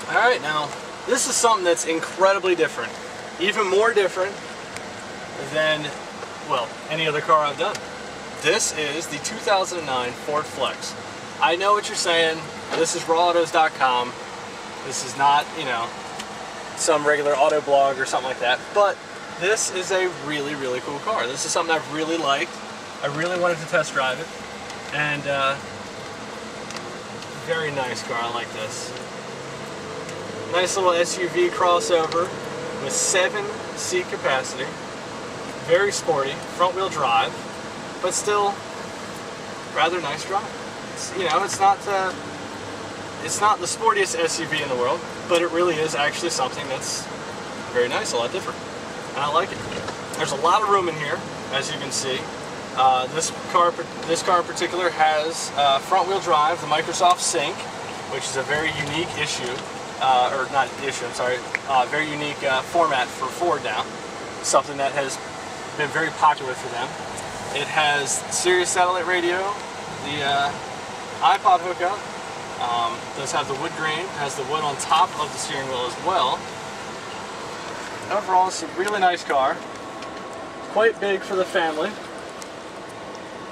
Alright, now this is something that's incredibly different. Even more different than, well, any other car I've done. This is the 2009 Ford Flex. I know what you're saying. This is RawAutos.com. This is not, you know, some regular auto blog or something like that. But this is a really, really cool car. This is something I've really liked. I really wanted to test drive it. And very nice car. I like this. Nice little SUV crossover with 7 seat capacity. Very sporty, front wheel drive, but still rather nice drive. You know, it's not the sportiest SUV in the world, but it really is actually something that's very nice, a lot different, and I like it. There's a lot of room in here, as you can see. This car in particular has front wheel drive, the Microsoft Sync, which is a very unique issue, or not issue, I'm sorry, very unique format for Ford now. Something that has been very popular for them. It has Sirius satellite radio, the iPod hookup, does have the wood grain, has the wood on top of the steering wheel as well. Overall, it's a really nice car. Quite big for the family.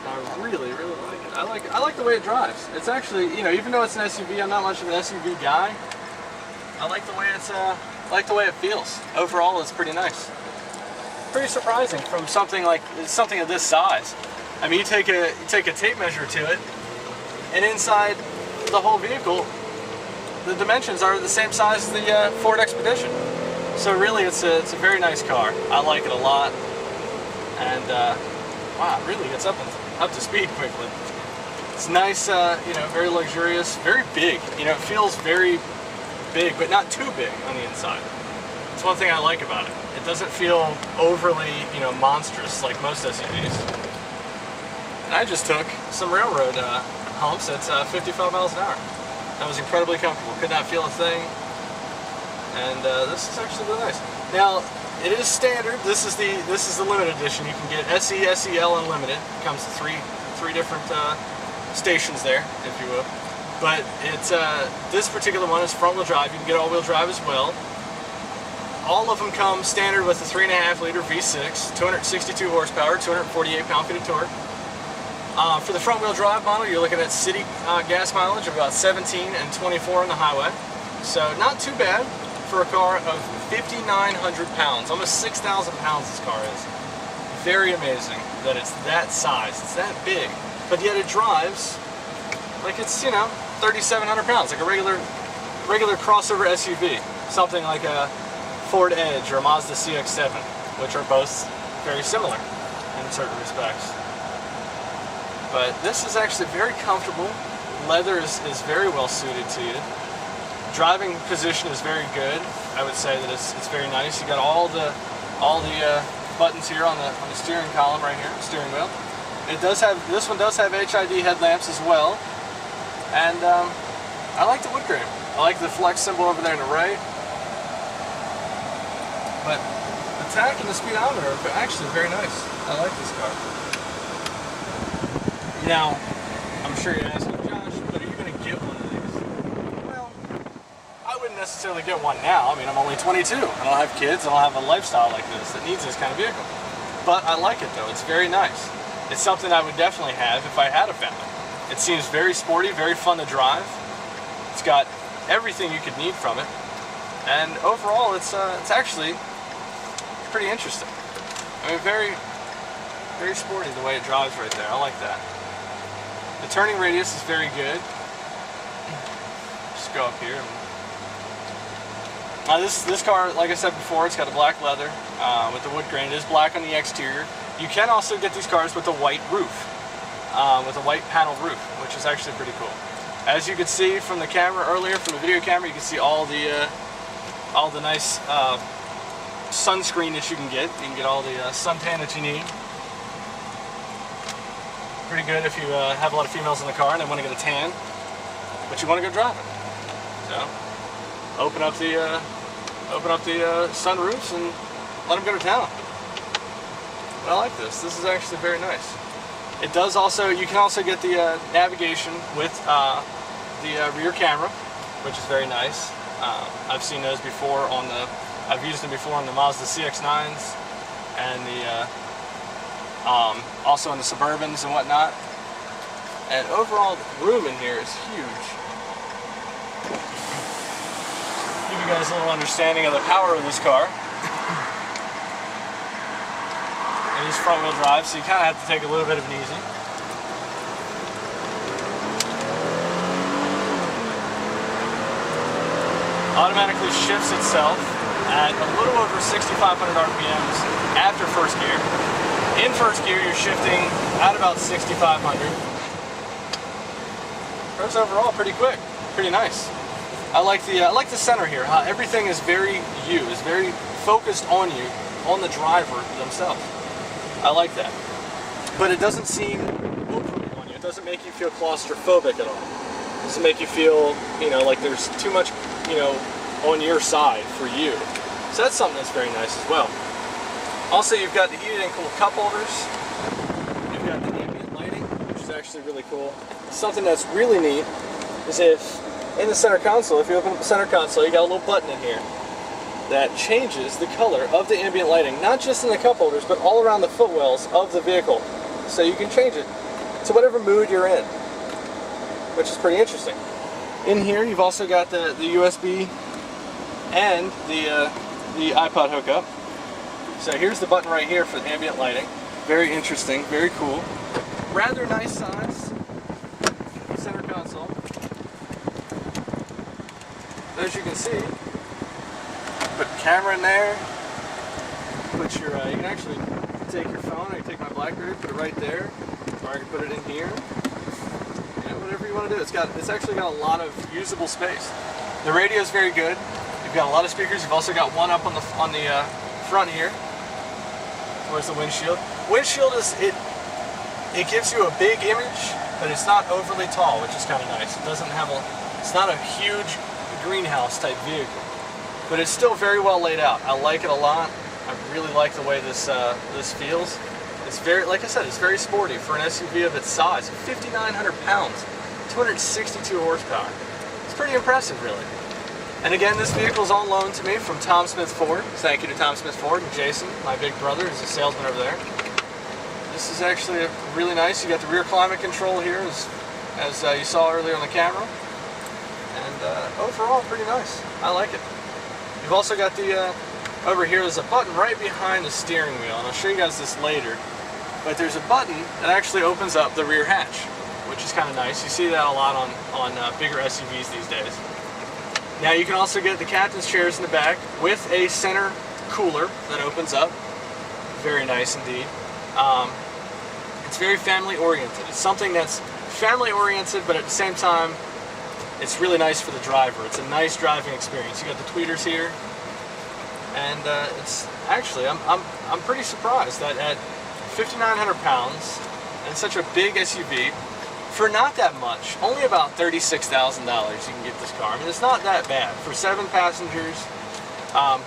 I really, really like it. I like the way it drives. It's actually, you know, even though it's an SUV, I'm not much of an SUV guy. I like the way it feels. Overall, it's pretty nice. Pretty surprising from something of this size. I mean, you take a tape measure to it, and inside the whole vehicle, the dimensions are the same size as the Ford Expedition. So really, it's a very nice car. I like it a lot, and wow, it really gets up to speed quickly. It's nice, you know, very luxurious, very big. You know, it feels very big, but not too big on the inside. It's one thing I like about it. It doesn't feel overly, you know, monstrous like most SUVs. And I just took some railroad humps at 55 miles an hour. That was incredibly comfortable. Could not feel a thing. And this is actually really nice. Now, it is standard. This is the limited edition. You can get SE, SEL, and Limited. It comes to three different stations there, if you will. But it's this particular one is front wheel drive. You can get all wheel drive as well. All of them come standard with a 3.5 liter V6, 262 horsepower, 248 pound-feet of torque. For the front wheel drive model, you're looking at city gas mileage of about 17 and 24 on the highway. So not too bad for a car of 5,900 pounds, almost 6,000 pounds this car is. Very amazing that it's that size, it's that big, but yet it drives like it's, you know, 3,700 pounds, like a regular crossover SUV. Something like a Ford Edge or a Mazda CX-7, which are both very similar in certain respects. But this is actually very comfortable. Leather is very well suited to you. Driving position is very good. I would say that it's very nice. You got all the buttons here on the steering column right here, steering wheel. This one does have HID headlamps as well. And I like the wood grain. I like the flex symbol over there in the right. But the tach and the speedometer are actually very nice. I like this car. Now, I'm sure you're asking, Josh, but are you going to get one of these? Well, I wouldn't necessarily get one now. I mean, I'm only 22. I don't have kids. I don't have a lifestyle like this that needs this kind of vehicle. But I like it, though. It's very nice. It's something I would definitely have if I had a family. It seems very sporty, very fun to drive. It's got everything you could need from it. And overall, it's actually pretty interesting. I mean, very sporty the way it drives right there. I like that. The turning radius is very good. Just go up here. Now this car, like I said before, it's got a black leather with the wood grain. It is black on the exterior. You can also get these cars with a white roof, with a white panel roof, which is actually pretty cool. As you could see from the camera earlier, from the video camera, you can see all the nice sunscreen that you can get. You can get all the suntan that you need. Pretty good if you have a lot of females in the car and they want to get a tan, but you want to go driving. So open up the sunroofs and let them go to town. But I like this. This is actually very nice. It does also. You can also get the navigation with the rear camera, which is very nice. I've seen those before on the, I've used them before on the Mazda CX-9s and the, also in the Suburbans and whatnot. And overall, the room in here is huge. Give you guys a little understanding of the power of this car. It is front-wheel drive, so you kind of have to take a little bit of an easy. Automatically shifts itself at a little over 6,500 RPMs after first gear. In first gear, you're shifting at about 6,500. Goes overall pretty quick, pretty nice. I like the center here. Everything is very is very focused on you, on the driver themselves. I like that. But it doesn't seem overly on you. It doesn't make you feel claustrophobic at all. It doesn't make you feel, you know, like there's too much, you know, on your side for you. So that's something that's very nice as well. Also, you've got the heated and cooled cup holders. You've got the ambient lighting, which is actually really cool. Something that's really neat is if in the center console, if you open up the center console, you got a little button in here that changes the color of the ambient lighting, not just in the cup holders, but all around the footwells of the vehicle. So you can change it to whatever mood you're in, which is pretty interesting. In here, you've also got the USB and the iPod hookup. So here's the button right here for the ambient lighting. Very interesting, very cool. Rather nice size center console. As you can see, put the camera in there. Put your, you can actually take your phone. I can take my BlackBerry, put it right there, or I can put it in here. You know, whatever you want to do. It's actually got a lot of usable space. The radio is very good. You've got a lot of speakers. You've also got one up on the front here. Where's the windshield? Windshield is it gives you a big image, but it's not overly tall, which is kind of nice. It doesn't have it's not a huge greenhouse type vehicle, but it's still very well laid out. I like it a lot. I really like the way this feels. It's very, like I said, it's very sporty for an SUV of its size. 5,900 pounds, 262 horsepower. It's pretty impressive, really. And again, this vehicle is on loan to me from Tom Smith Ford. Thank you to Tom Smith Ford and Jason, my big brother, who's a salesman over there. This is actually really nice. You got the rear climate control here, as you saw earlier on the camera. And overall, pretty nice. I like it. You've also got the, over here, there's a button right behind the steering wheel, and I'll show you guys this later. But there's a button that actually opens up the rear hatch, which is kind of nice. You see that a lot on bigger SUVs these days. Now you can also get the captain's chairs in the back with a center cooler that opens up. Very nice indeed. It's very family oriented. It's something that's family oriented, but at the same time, it's really nice for the driver. It's a nice driving experience. You got the tweeters here, and it's actually I'm pretty surprised that at 5,900 pounds and such a big SUV, for not that much, only about $36,000 you can get this car. I mean, it's not that bad. For 7 passengers,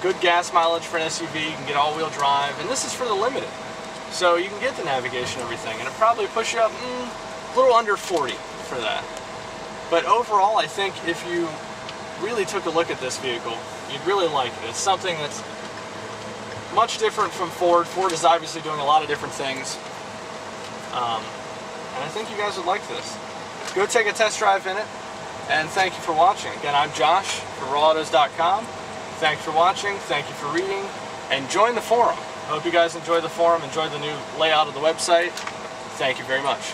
good gas mileage for an SUV, you can get all-wheel drive, and this is for the Limited. So you can get the navigation and everything, and it'll probably push you up a little under 40 for that. But overall, I think if you really took a look at this vehicle, you'd really like it. It's something that's much different from Ford. Ford is obviously doing a lot of different things. And I think you guys would like this. Go take a test drive in it, and thank you for watching. Again, I'm Josh for RawAutos.com. Thanks for watching, thank you for reading, and join the forum. I hope you guys enjoy the forum, enjoy the new layout of the website. Thank you very much.